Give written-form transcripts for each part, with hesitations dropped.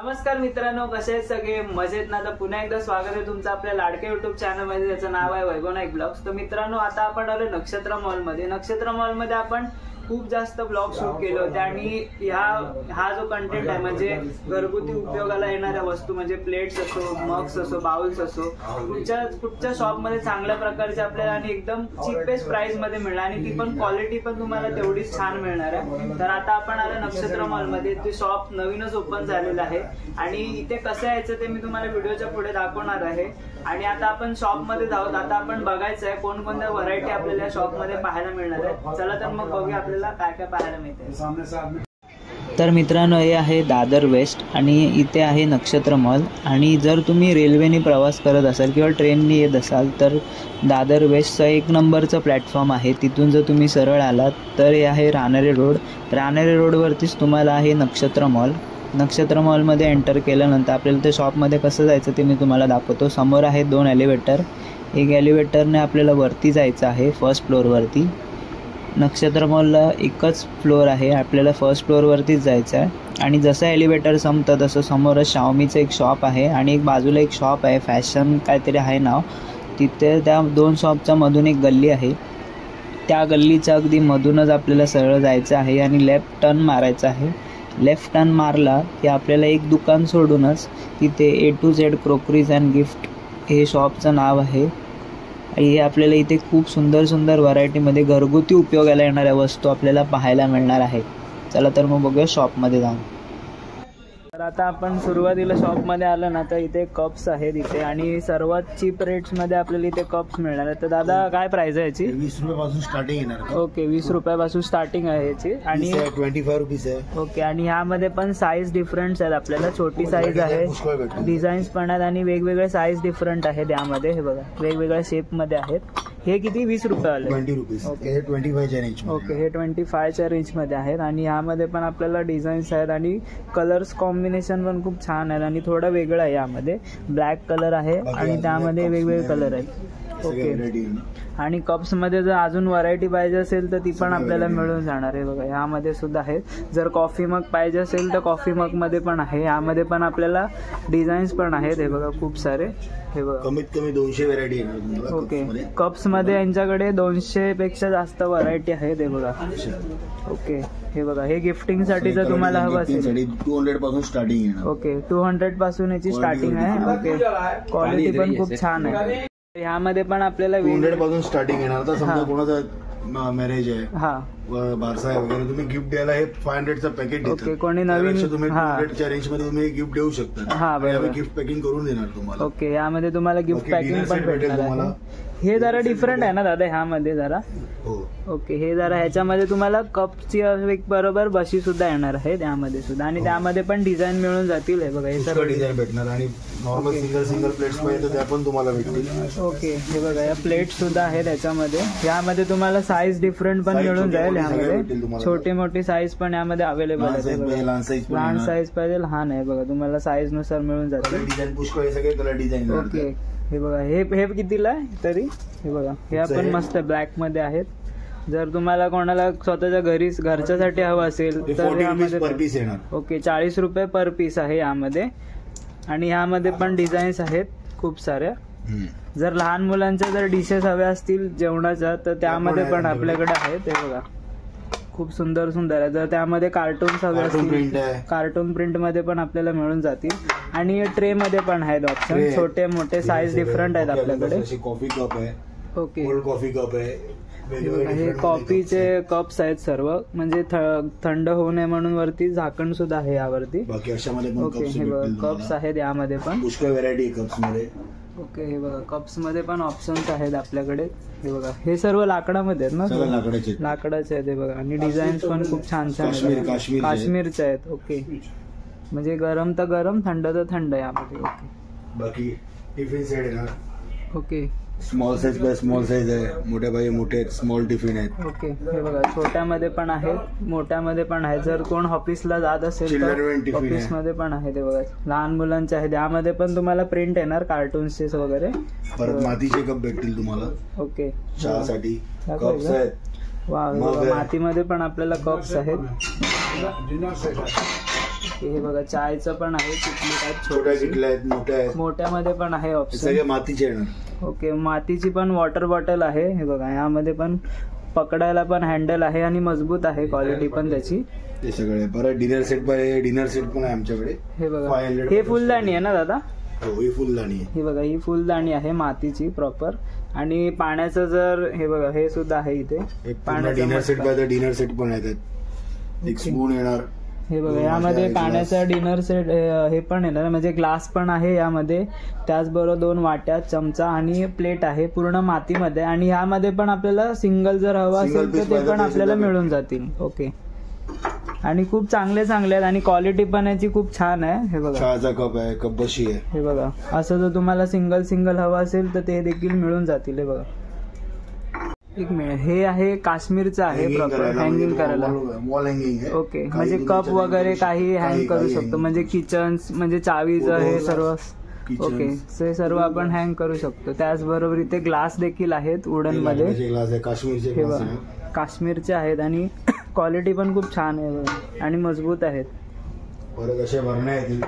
नमस्कार मित्रांनो, कसे आहेत सगळे? मजेत ना? तर पुन्हा एकदा स्वागत आहे तुमचं आपल्या लाडक्या युट्यूब चॅनल मध्ये, ज्याचं नाव आहे वैभव नाईक ब्लॉग्स. तर मित्रांनो, आता आपण आलो नक्षत्र मॉल मध्ये. नक्षत्र मॉल मध्ये आपण खूप जास्त ब्लॉग शूट केले होते आणि हा जो कंटेंट आहे म्हणजे घरगुती उपयोगाला येणाऱ्या वस्तू म्हणजे प्लेट्स असो, मग्स असो, बाउल्स असो, कुठच्या शॉप मध्ये चांगल्या प्रकारचे आपल्याला आणि एकदम चीपेस्ट प्राइस मध्ये मिळणार आणि ती पण क्वालिटी पण तुम्हाला तेवढीच छान मिळणार आहे. तर आता आपण आलो नक्षत्र मॉल मध्ये. ते शॉप नवीनच ओपन झालेलं आहे आणि इथे कसं यायचं ते मी तुम्हाला व्हिडिओच्या पुढे दाखवणार आहे. आणि आता आपण शॉप मध्ये जाऊत. आता आपण बघायचं आहे कोणकोणत्या व्हरायटी आपल्याला शॉप मध्ये पाहायला मिळणार आहे. चला तर मग बघूया आपल्याला काय काय पाहायला मिळते. तर मित्रांनो, हे आहे दादर वेस्ट आणि इथे आहे नक्षत्र मॉल. आणि जर तुम्ही रेल्वेने प्रवास करत असाल किंवा ट्रेनने येत असाल तर दादर वेस्टचा 1 नंबरचा प्लॅटफॉर्म आहे. तिथून जर तुम्ही सरळ आलात तर हे आहे रानडे रोड. रानडे रोडवरतीच तुम्हाला आहे नक्षत्र मॉल. नक्षत्र मॉलमध्ये एंटर केल्यानंतर आपल्याला ते शॉपमध्ये कसं जायचं ते मी तुम्हाला दाखवतो. समोर आहे 2 एलिव्हेटर. एक एलिव्हेटरने आपल्याला वरती जायचं आहे फर्स्ट फ्लोअरवरती. नक्षत्र मॉलला एकच फ्लोअर आहे, आपल्याला फर्स्ट फ्लोअरवरतीच जायचं आहे. आणि जसं एलिव्हेटर संपतं तसं समोरच शाओमीचं एक शॉप आहे आणि एक बाजूला एक शॉप आहे, फॅशन काहीतरी आहे नाव. तिथे त्या 2 शॉपच्या मधून एक गल्ली आहे. त्या गल्लीच्या अगदी मधूनच आपल्याला सरळ जायचं आहे आणि लेफ्ट टर्न मारायचं आहे. लेफ्ट टर्न मारला की आपल्याला एक दुकान सोडूनच तिथे A to Z crockeries and gift हे शॉपचं नाव आहे. हे आपल्याला इथे खूप सुंदर सुंदर व्हरायटीमध्ये घरगुती उपयोगाला येणाऱ्या वस्तू आपल्याला पाहायला मिळणार आहे. चला तर मग बघूया शॉपमध्ये जाऊन. तर आता आपण सुरुवातीला शॉपमध्ये आलं ना तर इथे कप्स आहेत इथे आणि सर्वात चीप रेट्समध्ये आपल्याला इथे कप्स मिळणार आहेत. तर दादा काय प्राइस आहे याची? 20 रुपयापासून स्टार्टिंग येणार. ओके, 20 रुपयापासून स्टार्टिंग आहे याची. आणि 25 रुपीज आहे. ओके, आणि ह्यामध्ये पण साईज डिफरंट आहेत आपल्याला. छोटी साईज आहे, डिझाईन्स पण आहेत आणि वेगवेगळे साईज डिफरंट आहेत यामध्ये. हे बघा वेगवेगळ्या शेपमध्ये आहेत. हे किती? 20 रुपयावाले? 20 रुपीज. ओके, हे 25च्या रेंज. ओके, हे 25च्या रेंजमध्ये आहेत आणि यामध्ये पण आपल्याला डिझाईन्स आहेत आणि कलर्स कॉम्बिनेशन पण खूप छान आहे आणि थोडा वेगळा आहे. यामध्ये ब्लॅक कलर आहे आणि त्यामध्ये वेगवेगळे कलर आहेत. ओके, आणि कप्समध्ये जर अजून व्हरायटी पाहिजे असेल तर ती पण आपल्याला मिळून जाणार आहे. बघा यामध्ये सुद्धा आहेत. जर कॉफी मग पाहिजे असेल तर कॉफी मगमध्ये पण आहे. यामध्ये पण आपल्याला डिझाईन्स पण आहेत. हे बघा खूप सारे. हे बघा कमीत कमी 200 व्हरायटी आहे. ओके, कप्समध्ये यांच्याकडे 200 पेक्षा जास्त व्हरायटी आहेत. हे बघा. ओके, हे बघा हे गिफ्टिंगसाठी जर तुम्हाला हवं असेल 200 पासून स्टार्टिंग येणार. ओके, 200 पासून याची स्टार्टिंग आहे. ओके, क्वालिटी पण खूप छान आहे. ह्यामध्ये पण आपल्याला 200 पासून स्टार्टिंग येणार. तर समजा कोणाचा मॅरेज आहे, बारसा आहे वगैरे, तुम्ही गिफ्ट द्यायला हे 500चं पॅकेट देतात. ओके, कोणी नवीन तुम्ही 200च्या रेंज मध्ये तुम्ही गिफ्ट देऊ शकता. हा बरोबर, गिफ्ट पॅकिंग करून देणार तुम्हाला. ओके, यामध्ये तुम्हाला गिफ्ट पॅकिंग पण भेटणार आहे. हे जरा डिफरंट आहे ना दादा ह्यामध्ये जरा. ओके, हे जरा ह्याच्यामध्ये तुम्हाला कपची बरोबर बशी सुद्धा येणार आहे त्यामध्ये सुद्धा आणि त्यामध्ये पण डिझाईन मिळून जातील. हे बघा हे सर्व डिझाइन भेटणार आणि नॉर्मल सिंगल प्लेट्स पाहिजे तर त्या पण तुम्हाला भेटतील. ओके, हे बघा या प्लेट सुद्धा आहेत याच्यामध्ये. यामध्ये तुम्हाला साईज डिफरंट पण मिळून जाईल. यामध्ये छोटी मोठी साईज पण यामध्ये अवेलेबल आहे. लहान साईज पाहिजे, लहान आहे. बघा तुम्हाला साईज नुसार मिळून जातील. डिझाईन पुष्कळ हे सगळे कलर डिझाईन. ओके, हे बघा हे कितीला आहे तरी? हे बघा हे पण मस्त ब्लॅक मध्ये आहेत. जर तुम्हाला कोणाला स्वतःच्या घरच्यासाठी हवं असेल तर यामध्ये ओके 40 रुपये पर पीस आहे यामध्ये. आणि ह्यामध्ये पण डिझाईन्स आहेत खूप साऱ्या. जर लहान मुलांच्या जर डिशेस हव्या असतील जेवणाच्या तर त्यामध्ये पण आपल्याकडे आहेत. हे बघा खूप सुंदर सुंदर आहे. जर त्यामध्ये कार्टून्स हवे असतील कार्टून प्रिंट मध्ये पण आपल्याला मिळून जातील. आणि ट्रे मध्ये पण आहेत ऑप्शन. छोटे मोठे साईज डिफरंट आहेत आपल्याकडे. कॉफी कप आहे. ओके, कोल्ड कॉफी कप आहे. हे कॉफीचे कप्स आहेत सर्व, म्हणजे थंड होऊ नये म्हणून वरती झाकण सुद्धा आहे यावरती. ओके, हे बघा कप्स आहेत यामध्ये पण पुष्कळ व्हरायटी कप्स मध्ये. ओके, हे बघा कप्स मध्ये पण ऑप्शन्स आहेत आपल्याकडे. हे बघा हे सर्व लाकडामध्ये आहेत ना? लाकडाचे आहेत. हे बघा आणि डिझाईन्स पण खूप छान छान काश्मीरचे आहेत. ओके, म्हणजे गरम तर गरम, थंड तर थंड यामध्ये. ओके, बाकी टिफिन सेट येणार. Okay, small size by small size आहे. मोठ्या बाई मोठे स्मॉल टिफिन आहेत. ओके, हे बघा छोट्यामध्ये पण आहेत, मोठ्यामध्ये पण आहे. जर कोण ऑफिसला जात असेल तर ऑफिसमध्ये पण आहे. ते बघा लहान मुलांचे आहेत. यामध्ये पण तुम्हाला प्रिंट येणार कार्टून्स वगैरे. परत मातीचे कप भेटतील तुम्हाला. ओके, चहासाठी कप्स आहेत. वा, मातीमध्ये पण आपल्याला कप्स आहेत. हे बघा चायचं पण आहे, किटली टाईप छोट्या किटल्या आहेत, मोठ्या आहेत, मोठ्यामध्ये पण आहे ऑप्शन. सगळे मातीचे येणार. ओके, मातीची पण वॉटर बॉटल आहे. हे बघा यामध्ये पण पकडायला पण हँडल आहे आणि मजबूत आहे, क्वालिटी पण त्याची. हे सगळे परत डिनर सेट पाहिजे, डिनर सेट पण आहे आमच्याकडे. हे बघा हे फुलदाणी आहे ना दादा? हो, ही फुलदाणी आहे. ही बघा ही फुलदाणी आहे मातीची प्रॉपर. आणि पाण्याचं जर हे बघा हे सुद्धा आहे इथे. डिनर सेट पाहिजे, डिनर सेट पण आहेत. एक स्पून येणार. हे बघा यामध्ये पाण्याचा डिनर सेट हे पण येणार, म्हणजे ग्लास पण आहे यामध्ये. त्याचबरोबर 2 वाट्या, चमचा आणि प्लेट आहे पूर्ण मातीमध्ये. आणि ह्यामध्ये पण आपल्याला सिंगल जर हवा असेल तर ते पण आपल्याला मिळून जातील. ओके, आणि खूप चांगले आहेत आणि क्वालिटी पण याची खूप छान आहे. हे बघा चहाचा कप आहे, कप बशी आहे. हे बघा असं जर तुम्हाला सिंगल हवा असेल तर ते देखील मिळून जातील. हे बघा एक मिनिट, हे आहे काश्मीरचं आहे प्रॉपर, हँगिंग करायला. वॉल हँगिंग आहे. ओके, म्हणजे कप वगैरे काही हँग करू शकतो, म्हणजे किचन, म्हणजे चावीचं हे सर्व. ओके, ते सर्व आपण हँग करू शकतो. त्याचबरोबर इथे ग्लास देखील आहेत वुडन मध्ये. काश्मीरचे काश्मीरचे आहेत आणि क्वालिटी पण खूप छान आहे बघा आणि मजबूत आहेत. परत असे भरणे आहेत.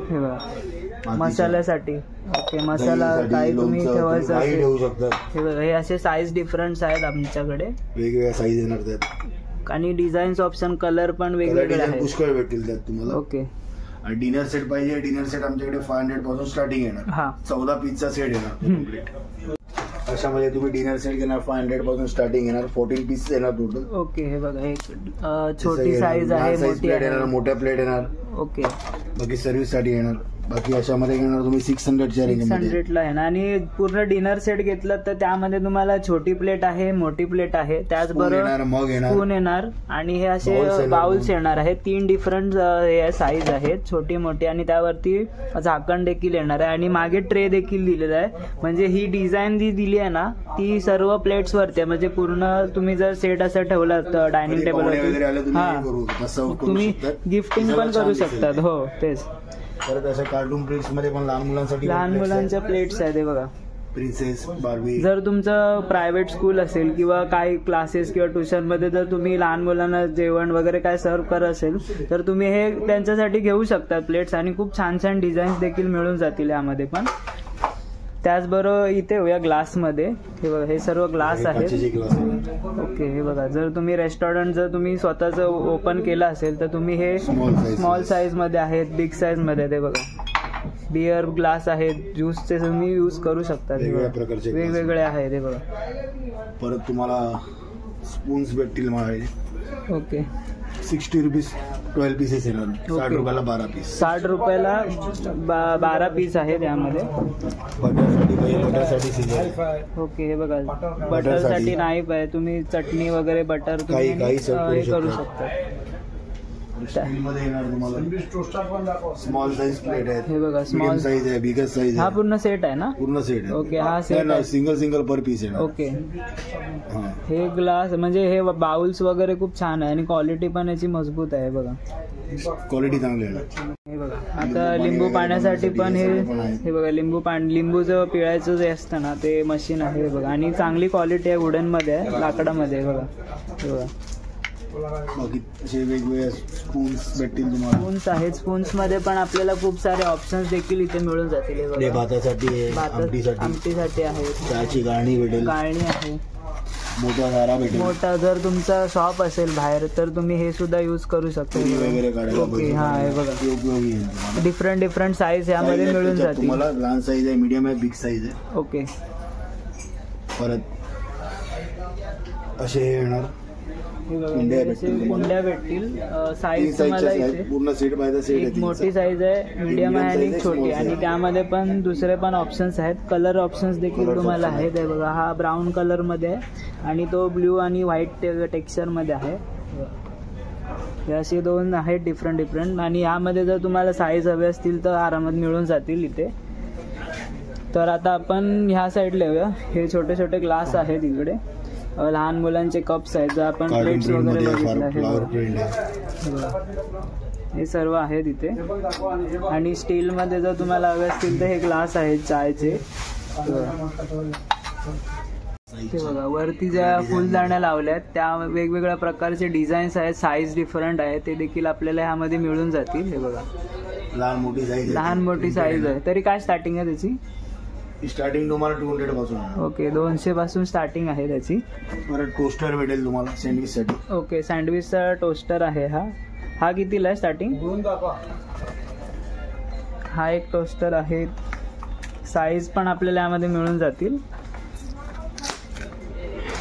हे बघा मसाल्यासाठी. ओके, मसाला काही तुम्ही ठेवायचं असेल. हे बघा हे असे साईज डिफरन्स आहेत आमच्याकडे, वेगवेगळ्या साईज येणार त्यात. आणि डिझाईन्स ऑप्शन, कलर पण वेगवेगळे आहेत. पुष्कळ भेटतील त्यात तुम्हाला. ओके, आणि डिनर सेट पाहिजे, डिनर सेट आमच्याकडे 500 पासून स्टार्टिंग येणार. 14 पीसचा सेट येणार. अशामध्ये तुम्ही डिनर सेट घेणार 500 पासून स्टार्टिंग येणार. 14 पीस येणार टोटल. ओके, हे बघा एक छोटी साईज आहे, मोठी येणार, मोठ्या प्लेट येणार. ओके, बाकी सर्व्हिस साठी येणार. बाकी अशामध्ये घेणार तुम्ही 600च्या रेंज मध्ये. 600ला आहे ना. आणि पूर्ण डिनर सेट घेतलं तर त्यामध्ये तुम्हाला छोटी प्लेट आहे, मोठी प्लेट आहे, त्याचबरोबर मग येणार, स्पून येणार आणि हे असे बाउल्स येणार आहेत. 3 डिफरंट साईज आहेत, छोटी मोठी, आणि त्यावरती झाकण देखील येणार आहे. आणि मागे ट्रे देखील दिलेला आहे. म्हणजे ही डिझाईन जी दिली आहे ना ती सर्व प्लेट्स वरती आहे. म्हणजे पूर्ण तुम्ही जर सेट असं ठेवला डायनिंग टेबल, हा तुम्ही गिफ्टिंग पण करू शकतात. हो तेच. परत अशा कार्टून प्लेट्स मध्ये पण लहान मुलांच्या प्लेट्स आहेत. हे बघा प्रिन्सेस, बार्बी. जर तुमचं प्रायव्हेट स्कूल असेल किंवा काही क्लासेस किंवा ट्युशन मध्ये जर तुम्ही लहान मुलांना जेवण वगैरे काय सर्व करत असेल तर तुम्ही हे त्यांच्यासाठी घेऊ शकता प्लेट्स. आणि खूप छान डिझाईन्स देखील मिळून जातील यामध्ये पण. त्याचबरोबर इथे होऊया ग्लासमध्ये. हे बघा हे सर्व ग्लास आहेत. ओके, हे बघा जर तुम्ही रेस्टॉरंट जर तुम्ही स्वतःच ओपन केलं असेल तर तुम्ही हे स्मॉल साईज मध्ये आहेत, बिग साईज मध्ये. ते बघा बिअर ग्लास आहेत, ज्यूसचे तुम्ही यूज करू शकता. वेगवेगळे आहेत. हे बघा परत तुम्हाला स्पून्स भेटतील माझे. ओके, 60 रुपीज 12 पीसेस येणार. 60 रुपयाला 12 पीस. 60 रुपयाला 12 पीस आहेत यामध्ये. बटरसाठी सिजर. ओके, हे बघा बटरसाठी नाईफ आहे. तुम्ही चटणी वगैरे बटर तुम्ही हे करू शकता. स्मॉल साईज प्लेट आहे. हे बघा स्मॉल साईज आहे, बिगर साईज. हा पूर्ण सेट आहे ना? पूर्ण सेट आहे. ओके, हा सेट सिंगल पर पीस आहे. ओके, हे ग्लास म्हणजे हे बाउल्स वगैरे खूप छान आहे आणि क्वालिटी पण याची मजबूत आहे. बघा क्वालिटी चांगली आहे. हे बघा आता लिंबू पाण्यासाठी पण हे बघा लिंबूचं पिळायचं जे असतं ना ते मशीन आहे. हे बघा आणि चांगली क्वालिटी आहे, वुडन मध्ये आहे, लाकडामध्ये आहे. बघा हे बघा बाकी असे वेगवेगळे स्पून्स भेटतील तुम्हाला. स्पून्स आहेत. स्पून्स मध्ये पण आपल्याला खूप सारे ऑप्शन्स देखील इथे मिळून जातील. भातासाठी, आमटीसाठी आहे. चहाची गाळणी भेटेल. गाळणी आहे. मोठा झारा भेटेल. मोठा जर तुमचा शॉप असेल बाहेर तर तुम्ही हे सुद्धा यूज करू शकता. ओके, हा हे बघा डिफरंट साईज यामध्ये मिळून जातील तुम्हाला. लहान साईज आहे, मीडियम आहे, बिग साईज आहे. ओके, परत असे येणार कुंड्या भेटतील. साईज तुम्हाला इथे पूर्ण सेट पाहिजे. सेट मोठी साईज आहे, मीडियम आहे आणि छोटी. आणि त्यामध्ये पण दुसरे पण ऑप्शन्स आहेत. कलर ऑप्शन्स देखील तुम्हाला आहेत. हे बघा हा ब्राऊन कलर मध्ये आहे आणि तो ब्ल्यू आणि व्हाईट टेक्स्चर मध्ये आहे. हे असे 2 आहेत डिफरंट. आणि यामध्ये जर तुम्हाला साईज हवे असतील तर आरामात मिळून जातील इथे. तर आता आपण ह्या साईडला येऊया. हे छोटे ग्लास आहेत इकडे. लहान मुलांचे कप्स आहेत. जर आपण प्लेट्स वगैरे बघितलं हे सर्व आहेत इथे. आणि स्टील मध्ये जर तुम्हाला हवे असतील तर हे ग्लास आहेत चायचे. ते बघा वरती ज्या फुलदाण्या लावल्यात त्या वेगवेगळ्या प्रकारचे डिझाईन्स आहेत, साईज डिफरंट आहे, ते देखील आपल्याला ह्यामध्ये मिळून जातील. हे बघा लहान मोठी साईज आहे. तरी काय स्टार्टिंग आहे त्याची? स्टार्टिंग तुम्हाला 200 पासून. ओके 200 पासून स्टार्टिंग आहे त्याची. परत टोस्टर भेटेल तुम्हाला सँडविच साठी. ओके सँडविचचा टोस्टर आहे हा कितीला आहे स्टार्टिंग? हा एक टोस्टर आहे. साईज पण आपल्याला यामध्ये मिळून जातील.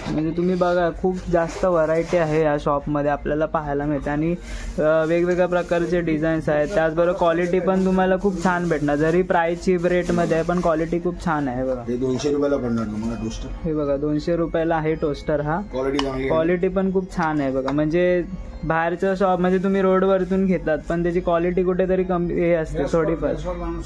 म्हणजे तुम्ही बघा खूप जास्त व्हरायटी आहे या शॉपमध्ये आपल्याला पाहायला मिळते आणि वेगवेगळ्या प्रकारचे डिझाईन्स आहेत. त्याचबरोबर क्वालिटी पण तुम्हाला खूप छान भेटणार. जरी प्राइस चीप रेटमध्ये आहे पण क्वालिटी खूप छान आहे. बघा 200 रुपयाला पडणार तुम्हाला टोस्टर. हे बघा 200 रुपयाला आहे टोस्टर. हा क्वालिटी पण खूप छान आहे. बघा म्हणजे बाहेरचं शॉप म्हणजे तुम्ही रोडवरतून घेतात पण त्याची क्वालिटी कुठेतरी कमी हे असते थोडीफार,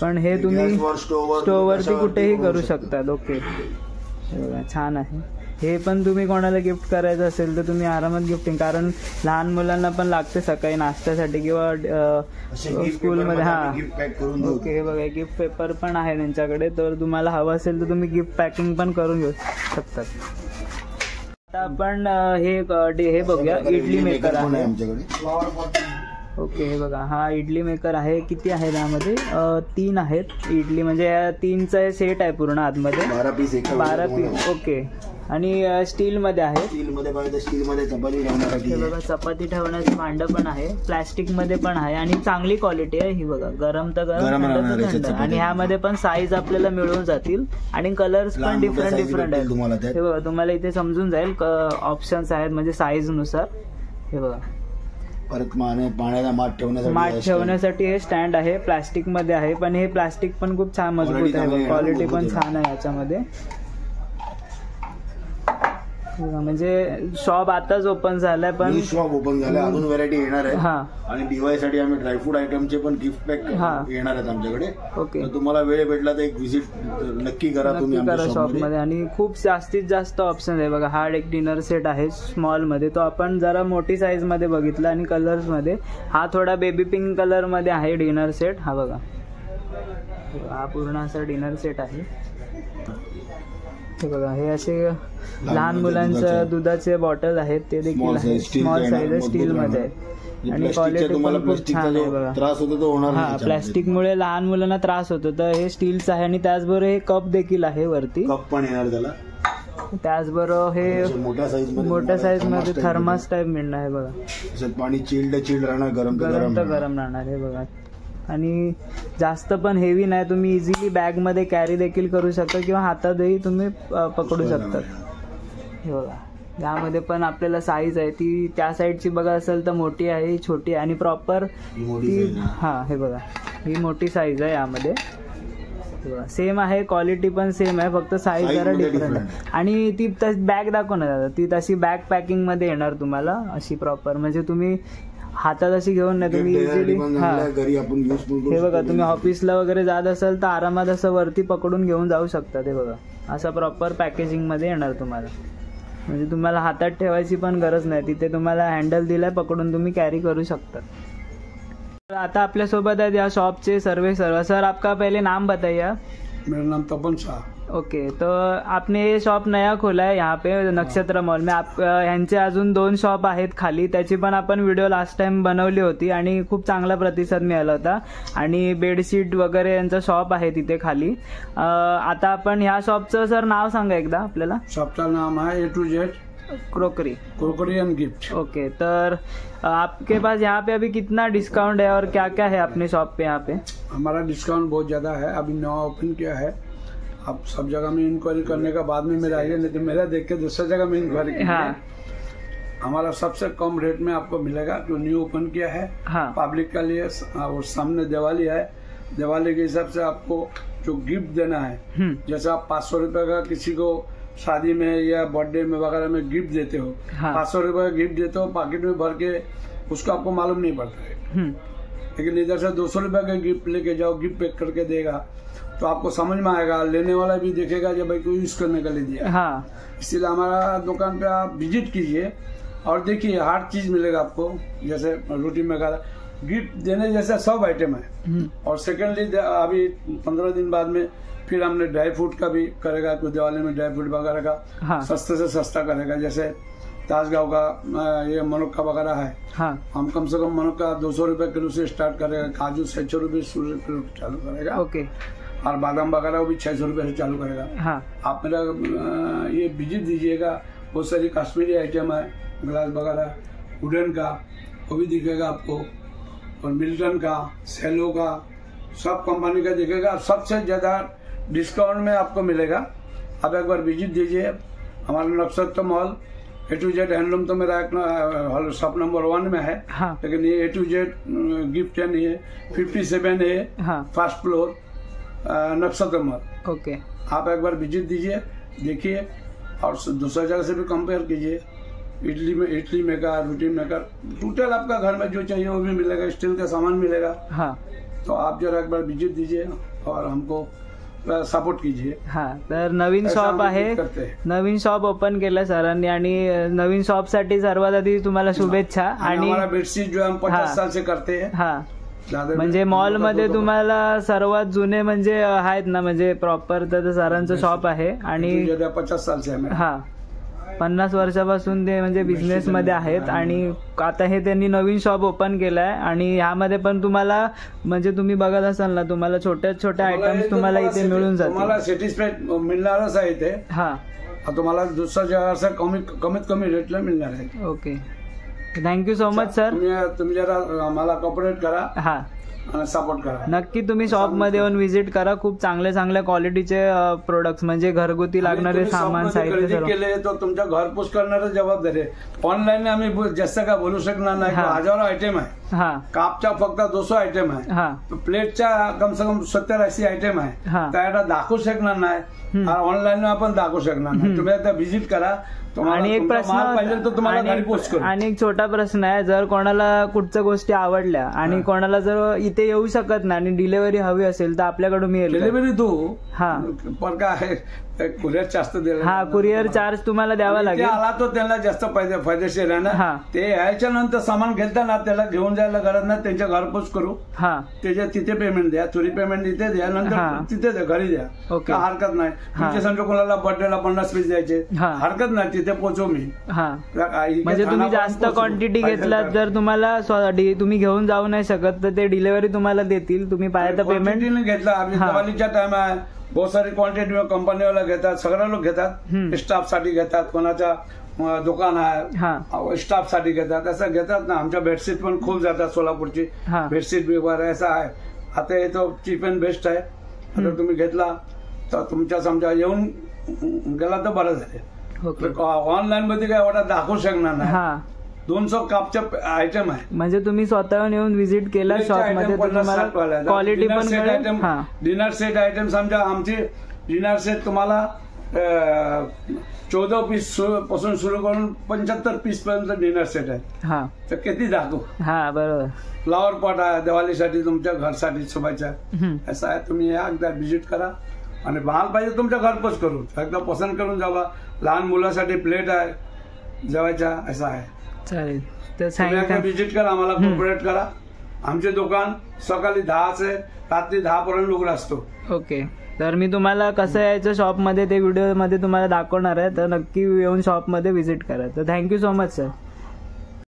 पण हे तुम्ही स्टोवरती कुठेही करू शकतात. ओके हे बघा छान आहे. हे पण तुम्ही कोणाला गिफ्ट करायचं असेल तर तुम्ही आरामात गिफ्टिंग, कारण लहान मुलांना पण लागते सकाळी नाश्त्यासाठी किंवा स्कूलमध्ये. ओके हे बघा गिफ्ट पेपर पण आहे त्यांच्याकडे, तर तुम्हाला हवं असेल तर तुम्ही गिफ्ट पॅकिंग पण करून घेऊ शकतात. आता आपण हे बघूया इडली मेकर आहे आमच्याकडे. ओके हे बघा हा इडली मेकर आहे. किती आहे त्यामध्ये? 3 आहेत इडली, म्हणजे 3चा सेट आहे पूर्ण आतमध्ये. 12 पीस. ओके आणि स्टील मध्ये आहे. स्टीलमध्ये चपाती ठेवण्यासाठी बघा चपाती ठेवण्याचं भांडं पण आहे. प्लास्टिक मध्ये पण आहे आणि चांगली क्वालिटी आहे. ही बघा गरम तर गरम आणि ह्यामध्ये पण साईज आपल्याला मिळून जातील आणि कलर्स पण डिफरंट आहेत. हे बघा तुम्हाला इथे समजून जाईल ऑप्शन्स आहेत म्हणजे साईज नुसार. हे बघा परत पाण्याचा माठ ठेवण्यासाठी हे स्टँड आहे. प्लास्टिक मध्ये आहे पण हे प्लास्टिक पण खूप छान मजबूत आहे. क्वालिटी पण छान आहे याच्यामध्ये. म्हणजे शॉप आताच ओपन झालाय पण शॉप ओपन झालाय, अजून व्हरायटी येणार आहे. आणि दिवाळीसाठी आम्ही ड्रायफ्रूट आयटमचे पण गिफ्ट पॅक येणार आहेत आमच्याकडे. ओके तुम्हाला वेळ भेटला तर एक व्हिजिट नक्की करा तुम्ही शॉपमध्ये. आणि खूप जास्तीत जास्त ऑप्शन आहे. बघा हा एक डिनर सेट आहे स्मॉल मध्ये, तो आपण जरा मोठी साईज मध्ये बघितला आणि कलर्स मध्ये. हा थोडा बेबी पिंक कलर मध्ये आहे डिनर सेट. हा बघा हा पूर्ण असा डिनर सेट आहे. हे बघा हे असे लहान मुलांचं दुधाचे बॉटल आहेत, ते देखील आहे. स्मॉल साईज आहे, स्टील मध्ये आहे आणि क्वालिटी पण खूप छान आहे. बघा हा प्लास्टिकमुळे लहान मुलांना त्रास होतो तर हे स्टीलचं आहे. आणि त्याचबरोबर हे कप देखील आहे वरती. कप पण येणार त्याला. त्याचबरोबर हे मोठ्या साईज मध्ये थर्मास टाईप मिळणार आहे. बघा पाणी चिल्ड राहणार, गरम राहणार. हे बघा आणि जास्त पण हेवी नाही, तुम्ही इझिली बॅग मध्ये कॅरी देखील करू शकता किंवा हातातही तुम्ही पकडू शकता. हे बघा यामध्ये पण आपल्याला साईज आहे. ती त्या साईडची बघा असेल तर मोठी आहे, छोटी आहे आणि प्रॉपर ती. हे बघा ही मोठी साईज आहे यामध्ये. सेम आहे, क्वालिटी पण सेम आहे, फक्त साईज जरा डिफरंट आहे. आणि ती बॅग दाखव ना दादा, ती तशी बॅग पॅकिंग मध्ये येणार तुम्हाला अशी प्रॉपर. म्हणजे तुम्ही हातात अशी घेऊन नाही, तुम्ही इझिली हे बघा तुम्ही ऑफिसला वगैरे जात असाल तर आरामात असं वरती पकडून घेऊन जाऊ शकता. ते बघा असं प्रॉपर पॅकेजिंग मध्ये येणार तुम्हाला. म्हणजे तुम्हाला हातात ठेवायची पण गरज नाही, तिथे तुम्हाला हँडल दिलाय पकडून तुम्ही कॅरी करू शकता. आता आपल्या सोबत आहेत या शॉपचे सर्व. सर आपका पहले नाम बताइए. मेरा नाम तपन शाह. ओके तो आपने ये शॉप नया खोला है यहाँ पे नक्षत्र मॉल में. आप यांचे अजून 2 शॉप आहेत खाली, त्याची पण आपण व्हिडिओ लास्ट टाइम बनवली होती आणि खूप चांगला प्रतिसाद मिळाला होता. आणि बेडशीट वगैरे यांचा शॉप आहे तिथे खाली. आता आपण ह्या शॉपचं सर नाव सांगा एकदा आपल्याला. शॉपचं नाम आहे A to Z crockery end gift. Okay तर आपके पास यहाँ पे अभी कितना डिस्काउंट है और क्या क्या है अपने शॉप पे? यहाँ पे हमारा डिस्काउंट बहुत ज्यादा है, अभी नया ओपन किया है. आप सब जगह में इंक्वायरी करने का बाद में मेरा आइए, नहीं तो मेरा देख के दूसरी जगह में इंक्वायरी कीजिए. हमारा सबसे कम रेट में आपको मिलेगा जो न्यू ओपन किया है. पब्लिक का लिए और सामने दिवाली है, दिवाली के हिसाब से आपको जो गिफ्ट देना है, जैसे आप 500 रुपए का किसी को शादी में या बर्थडे में वगैरह में गिफ्ट देते हो, 500 रुपए का गिफ्ट देते हो पॉकेट में भर के, उसको आपको मालूम नहीं पड़ता है. लेकिन इधर से 200 रुपए का गिफ्ट लेके जाओ, गिफ्ट पैक करके देगा तो आपको समझ में आएगा, लेने वाला भी देखेगा जब भाई को यूज करने के लिए दिया. इसीलिए हमारा दुकान पे आप विजिट कीजिए और देखिए हर चीज मिलेगा आपको. जैसे रोटी वगैरह गिफ्ट देने जैसा सब आइटम है। और सेकेंडली अभी 15 दिन बाद में फिर हमने ड्राई फ्रूट का भी करेगा, कुछ दिवाली में ड्राई फ्रूट वगैरह का सस्ते से सस्ता करेगा। जैसे ताजगांव का ये मनुक्का वगैरह है, हम कम से कम मनुक्का 200 रुपए किलो से स्टार्ट करेगा, काजू 600 रुपए किलो चालू करेगा, और बादाम वगैरह भी 600 रुपए से चालू करेगा। आप मेरा ये विजिट दीजिएगा, बहुत सारी कश्मीरी आइटम है, ग्लास वगैरह वुडन का वो भी दिखेगा आपको, और मिल्टन का, सेलो का, सब कंपनी का दिखेगा। सबसे ज्यादा डिस्काउंट में आपको मिलेगा। आप एक बार विजिट दीजिए हमारा नक्षत्र mall. A to Z handloom तो मेरा एक शॉप नंबर 1 में है, लेकिन ये A to Z गिफ्ट है नहीं है, 57 है फर्स्ट फ्लोर नक्षत्र मॉल। ओके, आप एक बार विजिट दीजिए, देखिए, और दूसरा जगह से भी कंपेयर कीजिए। इडली मेकर, रोटी मेकर, टोटल आपका घर में जो चाहिए वो भी मिलेगा, स्टील का सामान मिलेगा। तो आप जरा एक बार विजिट दीजिए और हमको सपोर्ट कीजिए। तर नवीन शॉप आहे, नवीन शॉप ओपन केलं सरांनी, आणि नवीन शॉप साठी सर्वात आधी तुम्हाला शुभेच्छा। आणि हमारा बेडशीट जो हम 50 साल से करते हैं, म्हणजे मॉल मध्ये तुम्हाला सर्वात जुने म्हणजे आहेत ना, म्हणजे प्रॉपर तर सरांचं शॉप आहे, आणि 50 साल से 50 वर्षापासून ते म्हणजे बिझनेस मध्ये आहेत, आणि आता हे त्यांनी नवीन शॉप ओपन केलाय, आणि ह्यामध्ये पण तुम्हाला म्हणजे तुम्ही बघत असाल ना, तुम्हाला छोट्या छोट्या आयटम्स तुम्हाला इथे मिळून जातील, तुम्हाला सॅटिस्फाईड मिळणारच आहे इथे। तुम्हाला दुसऱ्या जगाचा कमीत कमी रेटला मिळणार आहे। Okay, thank you so much sir. तुम्ही जरा मला कॉपरेट करा, सपोर्ट करा। नक्की तुम्ही शॉप मध्ये येऊन व्हिजिट करा, खूप चांगले चांगले क्वालिटीचे प्रोडक्ट्स म्हणजे घरगुती लागणारे सामान साहित्य केले तो तुमच्या घरपोच करणारी जबाबदारी आहे। ऑनलाईन आम्ही जास्त काय बोलू शकणार नाही, हजारो आयटम आहे, कापच्या फक्त 200 आयटम आहे, प्लेटच्या कम से कम 70-80 आयटम आहे, त्याला दाखवू शकणार नाही, ऑनलाईन आपण दाखवू शकणार नाही। तुम्ही आता व्हिजिट करा। आणि एक प्रश्न, आणि एक छोटा प्रश्न आहे, जर कोणाला कुठच्या गोष्टी आवडल्या आणि कोणाला जर इथे येऊ शकत नाही आणि डिलिव्हरी हवी असेल तर आपल्याकडून मिळेल डिलिव्हरी? तू पण काय कुरिअर जास्त दिला, कुरिअर चार्ज तुम्हाला द्यावा लागेल। आला तो त्यांना जास्त फायदेशीर आहे ना, ते यायच्या नंतर सामान घेताना त्याला घेऊन जायला गरज नाही, त्यांच्या घरपोच करू, त्याच्या तिथे पेमेंट द्या, चोरी पेमेंट इथे द्या, नंतर तिथे द्या, घरी द्या, काय हरकत नाही। तुमच्या समजा कोणाला बर्थडेला 50 पीस द्यायचे, हरकत नाही, तिथे पोहोचू मी। म्हणजे तुम्ही जास्त क्वांटिटी घेतलात, जर तुम्हाला तुम्ही घेऊन जाऊ नाही शकत तर ते डिलिव्हरी तुम्हाला देतील, तुम्ही पाहिजे पेमेंट घेतला। आम्ही दिवाळीच्या टाइम आहे, बहुत सारी क्वांटिटी कंपनीवाला घेतात, सगळे लोक घेतात, स्टाफ साठी घेतात, कोणाच्या दुकान आहे स्टाफ साठी घेतात, असं घेतात ना। आमच्या बेडशीट पण खूप जातात, सोलापूरची बेडशीट वगैरे असं आहे। आता हे तो चीप अँड बेस्ट आहे, आता तुम्ही घेतला तर तुमच्या समजा येऊन गेला तर बरं झाले। ऑनलाईन मध्ये काय एवढा दाखवू शकणार नाही, 200 कापच्या आयटम आहे, म्हणजे तुम्ही स्वतःहून येऊन व्हिजिट केला शॉप मध्ये, तुम्हाला क्वालिटी पण कळेल। डिनर सेट आयटम समजा आमची डिनर सेट तुम्हाला 14 पीस पासून सुरू करून 75 पीस पर्यंत डिनर सेट आहे, तर किती दाखवू। बरोबर, फ्लॉवर पॉट आहे दिवाळीसाठी, तुमच्या घरसाठी शोभायच्या, असं आहे। तुम्ही या एकदा व्हिजिट करा, आणि माल पाहिजे तुमच्या घरपोच करू, एकदा पसंत करून जावा। लहान मुलासाठी प्लेट आहे जेवायच्या, असं आहे। चालेल, तर व्हिजिट करा, आम्हाला कॉपरेट करा। आमचे दुकान सकाळी 10 ते रात्री 10 पर्यंत उघडं असतो। ओके, तर मी तुम्हाला कसं यायचं शॉप मध्ये ते व्हिडिओ मध्ये तुम्हाला दाखवणार आहे, तर नक्की येऊन शॉप मध्ये व्हिजिट करा। तर थँक्यू सो मच सर।